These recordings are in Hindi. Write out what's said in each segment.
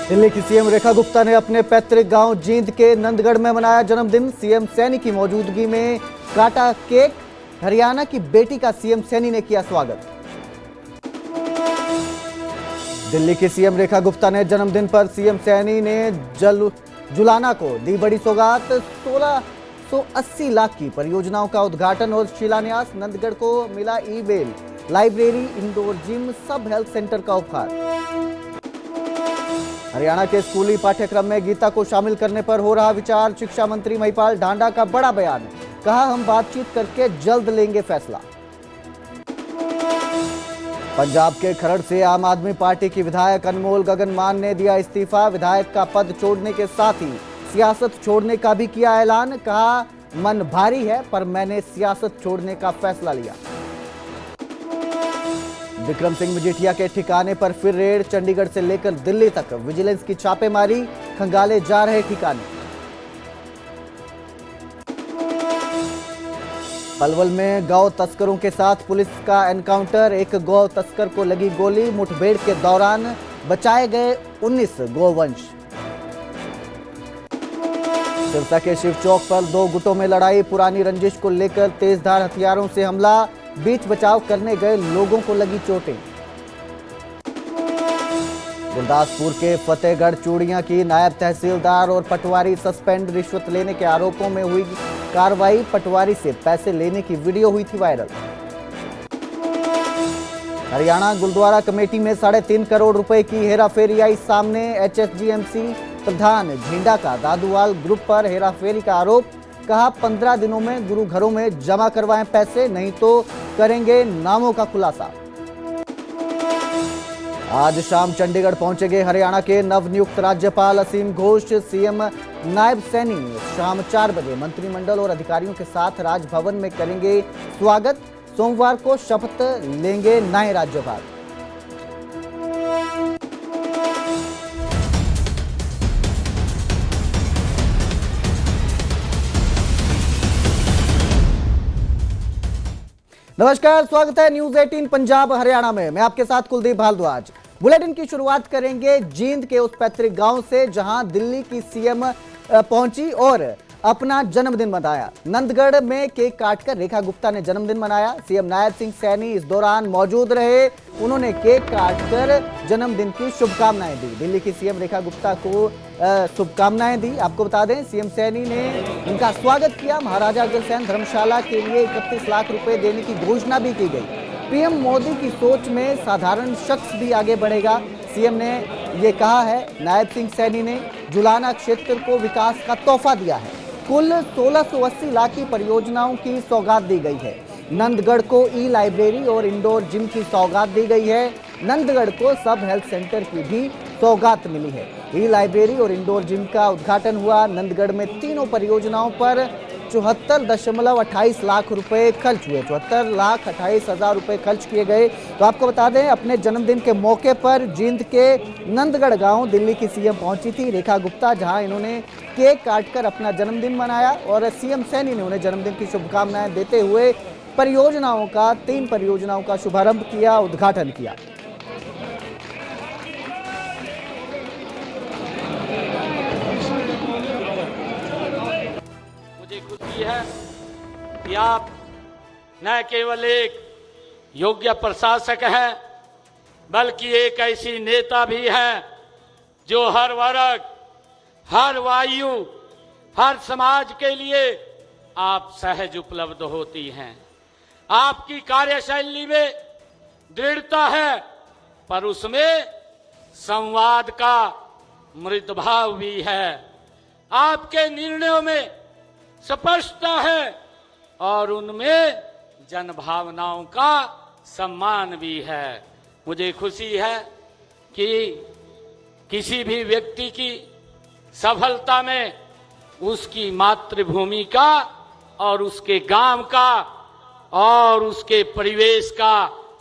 दिल्ली की सीएम रेखा गुप्ता ने अपने पैतृक गांव जींद के नंदगढ़ में मनाया जन्मदिन। सीएम सैनी की मौजूदगी में काटा केक। हरियाणा की बेटी का सीएम सैनी ने किया स्वागत। दिल्ली की सीएम रेखा गुप्ता ने जन्मदिन पर सीएम सैनी ने जुलाना को दी बड़ी सौगात। 1680 लाख की परियोजनाओं का उद्घाटन और शिलान्यास। नंदगढ़ को मिला ई-वेल, लाइब्रेरी, इंडोर जिम, सब हेल्थ सेंटर का उपहार। हरियाणा के स्कूली पाठ्यक्रम में गीता को शामिल करने पर हो रहा विचार। शिक्षा मंत्री महिपाल ढांडा का बड़ा बयान, कहा हम बातचीत करके जल्द लेंगे फैसला। पंजाब के खरड़ से आम आदमी पार्टी की विधायक अनमोल गगन मान ने दिया इस्तीफा। विधायक का पद छोड़ने के साथ ही सियासत छोड़ने का भी किया ऐलान। कहा मन भारी है पर मैंने सियासत छोड़ने का फैसला लिया। विक्रम सिंह मजीठिया के ठिकाने पर फिर रेड। चंडीगढ़ से लेकर दिल्ली तक विजिलेंस की छापेमारी, खंगाले जा रहे ठिकाने। पलवल में गौ तस्करों के साथ पुलिस का एनकाउंटर। एक गौ तस्कर को लगी गोली। मुठभेड़ के दौरान बचाए गए 19 गोवंश। सिरसा के शिव चौक पर दो गुटों में लड़ाई। पुरानी रंजिश को लेकर तेजधार हथियारों से हमला। बीच बचाव करने गए लोगों को लगी चोटें। गुरदासपुर के फतेहगढ़ चूड़ियां की नायब तहसीलदार और पटवारी सस्पेंड। रिश्वत लेने के आरोपों में हुई कार्रवाई। पटवारी से पैसे लेने की वीडियो हुई थी वायरल। हरियाणा गुरुद्वारा कमेटी में 3.5 करोड़ रुपए की हेराफेरी आई सामने। एचएसजीएमसी प्रधान झींडा का दादूवाल ग्रुप पर हेराफेरी का आरोप। कहा 15 दिनों में गुरु घरों में जमा करवाएं पैसे, नहीं तो करेंगे नामों का खुलासा। आज शाम चंडीगढ़ पहुंचेंगे हरियाणा के नवनियुक्त राज्यपाल असीम घोष। सीएम नायब सैनी शाम 4 बजे मंत्रिमंडल और अधिकारियों के साथ राजभवन में करेंगे स्वागत। सोमवार को शपथ लेंगे नए राज्यपाल। नमस्कार, स्वागत है न्यूज 18 पंजाब हरियाणा में। मैं आपके साथ कुलदीप भारद्वाज। बुलेटिन की शुरुआत करेंगे जींद के उस पैतृक गांव से जहां दिल्ली की सीएम पहुंची और अपना जन्मदिन मनाया। नंदगढ़ में केक काटकर रेखा गुप्ता ने जन्मदिन मनाया। सीएम नायब सिंह सैनी इस दौरान मौजूद रहे। उन्होंने केक काटकर जन्मदिन की शुभकामनाएं दी। दिल्ली की सीएम रेखा गुप्ता को शुभकामनाएं दी। आपको बता दें सीएम सैनी ने उनका स्वागत किया। महाराजा अग्रसेन धर्मशाला के लिए 31 लाख रुपए देने की घोषणा भी की गई। पीएम मोदी की सोच में साधारण शख्स भी आगे बढ़ेगा, सीएम ने ये कहा है। नायब सिंह सैनी ने जुलाना क्षेत्र को विकास का तोहफा दिया है। कुल 1680 लाख की परियोजनाओं की सौगात दी गई है। नंदगढ़ को ई लाइब्रेरी और इंडोर जिम की सौगात दी गई है। नंदगढ़ को सब हेल्थ सेंटर की भी सौगात मिली है। ई लाइब्रेरी और इंडोर जिम का उद्घाटन हुआ। नंदगढ़ में तीनों परियोजनाओं पर 74.28 लाख रुपए खर्च हुए। 74,28,000 रुपए खर्च किए गए। तो आपको बता दें अपने जन्मदिन के मौके पर जींद के नंदगढ़ गांव दिल्ली की सीएम पहुंची थी रेखा गुप्ता, जहां इन्होंने केक काटकर अपना जन्मदिन मनाया और सीएम सैनी ने उन्हें जन्मदिन की शुभकामनाएं देते हुए 3 परियोजनाओं का शुभारंभ किया, उद्घाटन किया। खुशी है कि आप न केवल एक योग्य प्रशासक हैं बल्कि एक ऐसी नेता भी हैं जो हर वर्ग, हर वायु, हर समाज के लिए आप सहज उपलब्ध होती हैं। आपकी कार्यशैली में दृढ़ता है पर उसमें संवाद का मृद भाव भी है। आपके निर्णयों में स्पष्टता है और उनमें जनभावनाओं का सम्मान भी है। मुझे खुशी है कि किसी भी व्यक्ति की सफलता में उसकी मातृभूमि का और उसके गांव का और उसके परिवेश का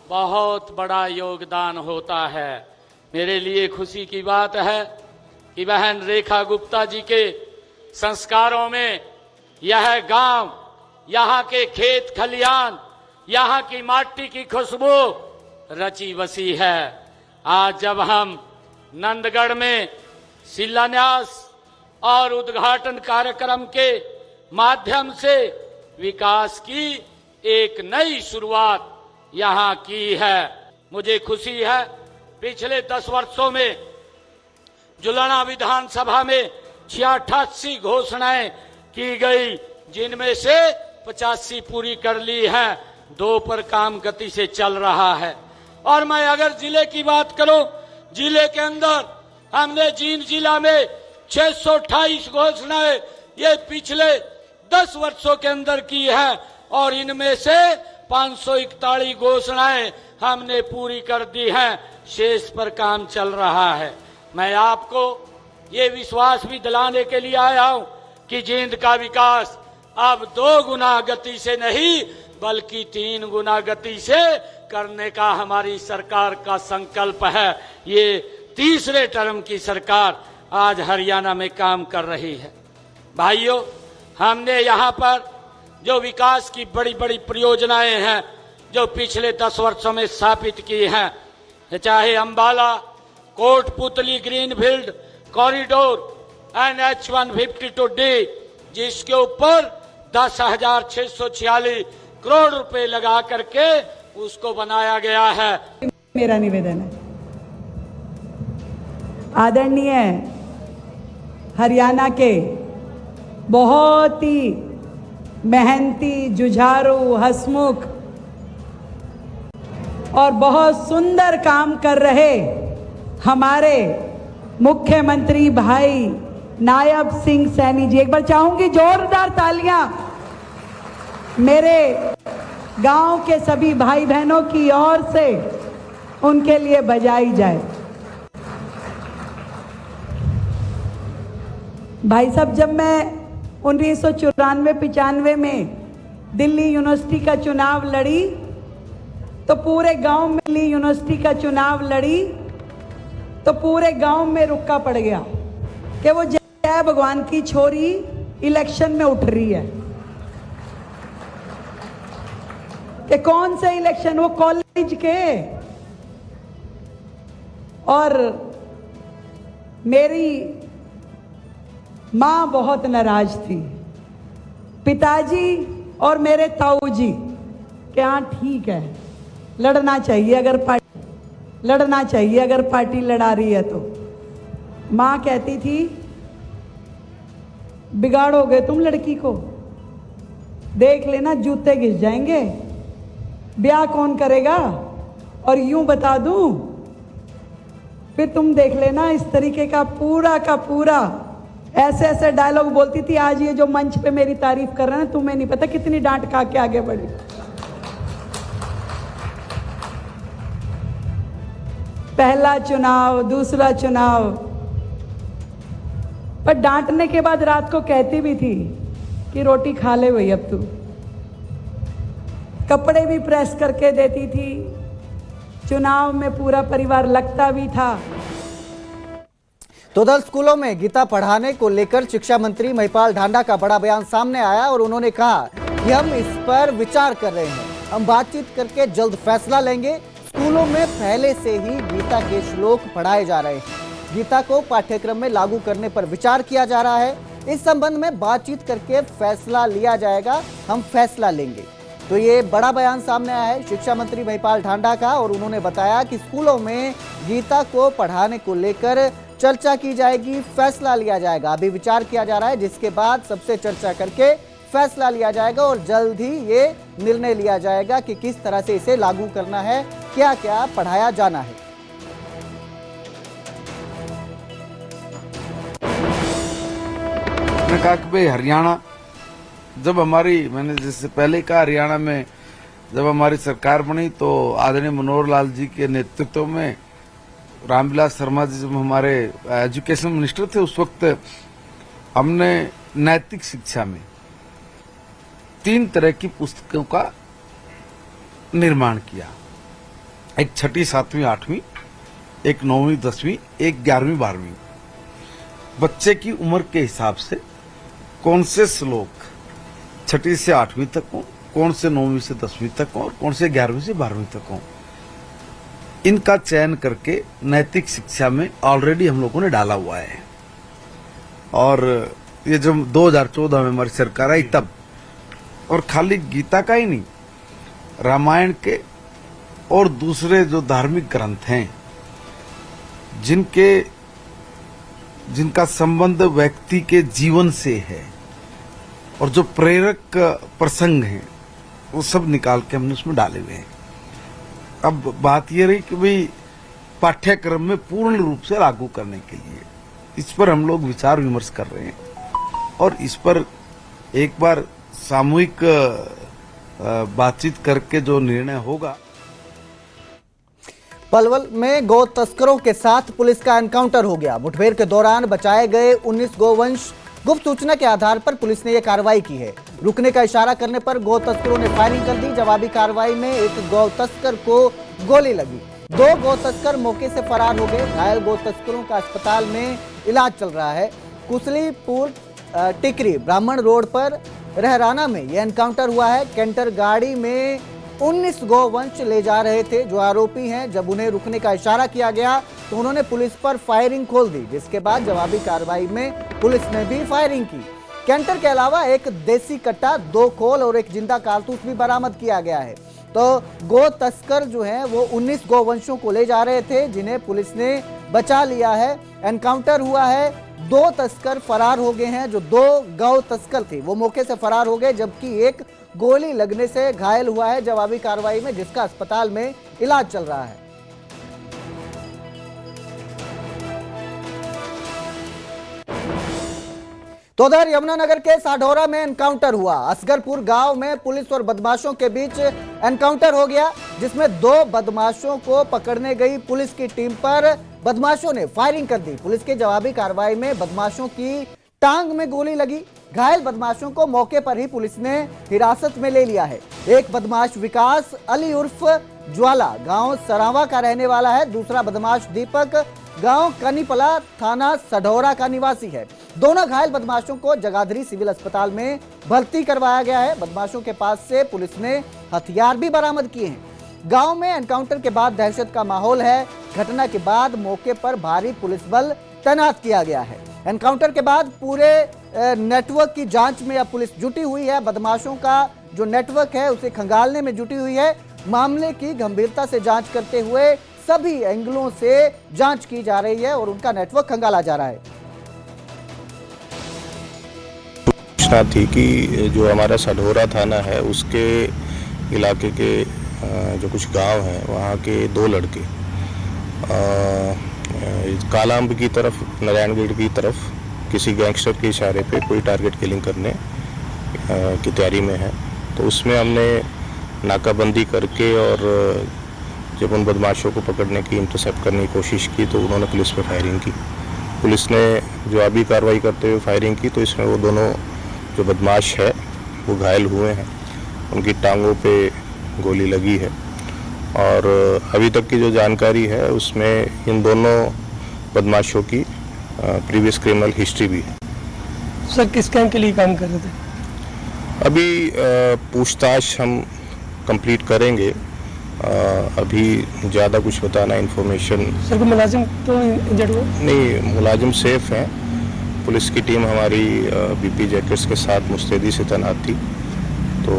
बहुत बड़ा योगदान होता है। मेरे लिए खुशी की बात है कि बहन रेखा गुप्ता जी के संस्कारों में यह गांव, यहाँ के खेत खलियान, यहाँ की माटी की खुशबू रची बसी है। आज जब हम नंदगढ़ में शिलान्यास और उद्घाटन कार्यक्रम के माध्यम से विकास की एक नई शुरुआत यहां की है। मुझे खुशी है पिछले 10 वर्षों में जुलाना विधानसभा में 88 घोषणाएं की गई, जिनमें से 85 पूरी कर ली है, 2 पर काम गति से चल रहा है। और मैं अगर जिले की बात करूं, जिले के अंदर हमने जींद जिला में 628 घोषणाएं ये पिछले 10 वर्षों के अंदर की है और इनमें से 541 घोषणाएं हमने पूरी कर दी हैं, शेष पर काम चल रहा है। मैं आपको ये विश्वास भी दिलाने के लिए आया हूं कि जींद का विकास अब 2 गुना गति से नहीं बल्कि 3 गुना गति से करने का हमारी सरकार का संकल्प है। ये तीसरे टर्म की सरकार आज हरियाणा में काम कर रही है। भाइयों, हमने यहाँ पर जो विकास की बड़ी बड़ी परियोजनाएं हैं जो पिछले 10 वर्षों में स्थापित की हैं, चाहे Ambala Kotputli greenfield corridor NH152D, जिसके ऊपर 10,646 करोड़ रुपए लगा करके उसको बनाया गया है। मेरा निवेदन है, आदरणीय हरियाणा के बहुत ही मेहनती, जुझारू, हंसमुख और बहुत सुंदर काम कर रहे हमारे मुख्यमंत्री भाई नायब सिंह सैनी जी, एक बार चाहूंगी जोरदार तालियां मेरे गांव के सभी भाई बहनों की ओर से उनके लिए बजाई जाए। भाई साहब, जब मैं 1994-95 में दिल्ली यूनिवर्सिटी का चुनाव लड़ी तो पूरे गांव में दिल्ली यूनिवर्सिटी का चुनाव लड़ी तो पूरे गांव में रुक्का पड़ गया कि वो जय भगवान की छोरी इलेक्शन में उठ रही है। कि कौन से इलेक्शन, वो कॉलेज के। और मेरी मां बहुत नाराज थी, पिताजी और मेरे ताऊ जी कि हाँ ठीक है, लड़ना चाहिए अगर पार्टी लड़ा रही है तो। मां कहती थी बिगाड़ोगे तुम लड़की को, देख लेना जूते घिस जाएंगे, ब्याह कौन करेगा। और यूं बता दूं, फिर तुम देख लेना, इस तरीके का पूरा ऐसे ऐसे डायलॉग बोलती थी। आज ये जो मंच पे मेरी तारीफ कर रहे हैं, तुम्हें नहीं पता कितनी डांट खा के आगे बढ़ी। पहला चुनाव, दूसरा चुनाव, पर डांटने के बाद रात को कहती भी थी कि रोटी खा ले भाई, अब तू। कपड़े भी प्रेस करके देती थी, चुनाव में पूरा परिवार लगता भी था। तो उधर स्कूलों में गीता पढ़ाने को लेकर शिक्षा मंत्री महिपाल ढांडा का बड़ा बयान सामने आया और उन्होंने कहा कि हम इस पर विचार कर रहे हैं, हम बातचीत करके जल्द फैसला लेंगे। स्कूलों में पहले से ही गीता के श्लोक पढ़ाए जा रहे हैं, गीता को पाठ्यक्रम में लागू करने पर विचार किया जा रहा है। इस संबंध में बातचीत करके फैसला लिया जाएगा, हम फैसला लेंगे। तो ये बड़ा बयान सामने आया है शिक्षा मंत्री महिपाल ढांडा का और उन्होंने बताया कि स्कूलों में गीता को पढ़ाने को लेकर चर्चा की जाएगी, फैसला लिया जाएगा। अभी विचार किया जा रहा है, जिसके बाद सबसे चर्चा करके फैसला लिया जाएगा और जल्द ही ये निर्णय लिया जाएगा कि किस तरह से इसे लागू करना है, क्या क्या पढ़ाया जाना है। मैंने कहा कि भाई हरियाणा, जब मैंने जैसे पहले कहा, हरियाणा में जब हमारी सरकार बनी तो आदरणीय मनोहर लाल जी के नेतृत्व में रामविलास शर्मा जी जब हमारे एजुकेशन मिनिस्टर थे, उस वक्त हमने नैतिक शिक्षा में 3 तरह की पुस्तकों का निर्माण किया। एक 6ठी, 7वीं, 8वीं, एक 9वीं, 10वीं, एक 11वीं, 12वीं। बच्चे की उम्र के हिसाब से कौन से श्लोक 6ठी से 8वीं तक हो, कौन से 9वीं से 10वीं तक हो और कौन से 11वीं से 12वीं तक हो, इनका चयन करके नैतिक शिक्षा में ऑलरेडी हम लोगों ने डाला हुआ है। और ये जब 2014 में हमारी सरकार आई तब, और खाली गीता का ही नहीं, रामायण के और दूसरे जो धार्मिक ग्रंथ हैं जिनका संबंध व्यक्ति के जीवन से है और जो प्रेरक प्रसंग हैं वो सब निकाल के हमने उसमें डाले हुए हैं। अब बात ये रही कि भाई पाठ्यक्रम में पूर्ण रूप से लागू करने के लिए इस पर हम लोग विचार विमर्श कर रहे हैं और इस पर एक बार सामूहिक बातचीत करके जो निर्णय होगा। पलवल में गौ तस्करों के साथ पुलिस का एनकाउंटर हो गया। मुठभेड़ के दौरान बचाए गए 19 गोवंश। गुप्त सूचना के आधार पर पुलिस ने यह कार्रवाई की है। रुकने का इशारा करने पर गौ तस्करों ने फायरिंग कर दी। जवाबी कार्रवाई में एक गौ तस्कर को गोली लगी। 2 गौ तस्कर मौके से फरार हो गए। घायल गौ तस्करों का अस्पताल में इलाज चल रहा है। कुसलीपुर टिकरी ब्राह्मण रोड पर रहराना में यह एनकाउंटर हुआ है। कैंटर गाड़ी में 19 गौवंश ले जा रहे थे जो आरोपी हैं। जब उन्हें रुकने का इशारा किया गया तो उन्होंने पुलिस पर फायरिंग खोल दी, जिसके बाद जवाबी कार्रवाई में पुलिस ने भी फायरिंग की। कैंटर के अलावा एक देसी कट्टा, 2 खोल और एक जिंदा कारतूस भी बरामद किया गया है। तो गौ तस्कर जो हैं वो 19 गौवंशों को ले जा रहे थे जिन्हें पुलिस ने बचा लिया है। एनकाउंटर हुआ है। 2 तस्कर फरार हो गए हैं। जो 2 गौ तस्कर थे वो मौके से फरार हो गए, जबकि एक गोली लगने से घायल हुआ है जवाबी कार्रवाई में, जिसका अस्पताल में इलाज चल रहा है। तो उधर यमुनानगर के साढौरा में एनकाउंटर हुआ। असगरपुर गांव में पुलिस और बदमाशों के बीच एनकाउंटर हो गया, जिसमें 2 बदमाशों को पकड़ने गई पुलिस की टीम पर बदमाशों ने फायरिंग कर दी। पुलिस की जवाबी कार्रवाई में बदमाशों की टांग में गोली लगी। घायल बदमाशों को मौके पर ही पुलिस ने हिरासत में ले लिया है। एक बदमाश विकास अली उर्फ ज्वाला गांव सरावा का रहने वाला है। दूसरा बदमाश दीपक गांव कनीपला थाना सढौरा का निवासी है। दोनों घायल बदमाशों को जगाधरी सिविल अस्पताल में भर्ती करवाया गया है। बदमाशों के पास से पुलिस ने हथियार भी बरामद किए हैं। गांव में एनकाउंटर के बाद दहशत का माहौल है। घटना के बाद मौके पर भारी पुलिस बल तैनात किया गया है। एनकाउंटर के बाद पूरे नेटवर्क की जांच में अब पुलिस जुटी हुई है। बदमाशों का जो नेटवर्क है उसे खंगालने में जुटी हुई है। मामले की गंभीरता से जांच करते हुए सभी एंगलों से जांच की जा रही है और उनका नेटवर्क खंगाला जा रहा है। सूचना थी कि जो हमारा सढौरा थाना है उसके इलाके के जो कुछ गांव हैं वहाँ के 2 लड़के कालाअंब की तरफ, नारायणगढ़ की तरफ किसी गैंगस्टर के इशारे पे कोई टारगेट किलिंग करने की तैयारी में है। तो उसमें हमने नाकाबंदी करके और जब उन बदमाशों को पकड़ने की, इंटरसेप्ट करने की कोशिश की तो उन्होंने पुलिस पे फायरिंग की। पुलिस ने जवाबी कार्रवाई करते हुए फायरिंग की तो इसमें वो दोनों जो बदमाश है वो घायल हुए हैं। उनकी टांगों पे गोली लगी है और अभी तक की जो जानकारी है उसमें इन दोनों बदमाशों की प्रीवियस क्रिमिनल हिस्ट्री भी है। सर किस काम के लिए काम कर रहे थे? अभी पूछताछ हम कंप्लीट करेंगे। अभी ज़्यादा कुछ बताना इन्फॉर्मेशन। सर को मुलाजिम तो इंजर्ड हुआ? नहीं, मुलाजिम सेफ हैं। पुलिस की टीम हमारी बीपी जैकेट्स के साथ मुस्तैदी से तैनात थी तो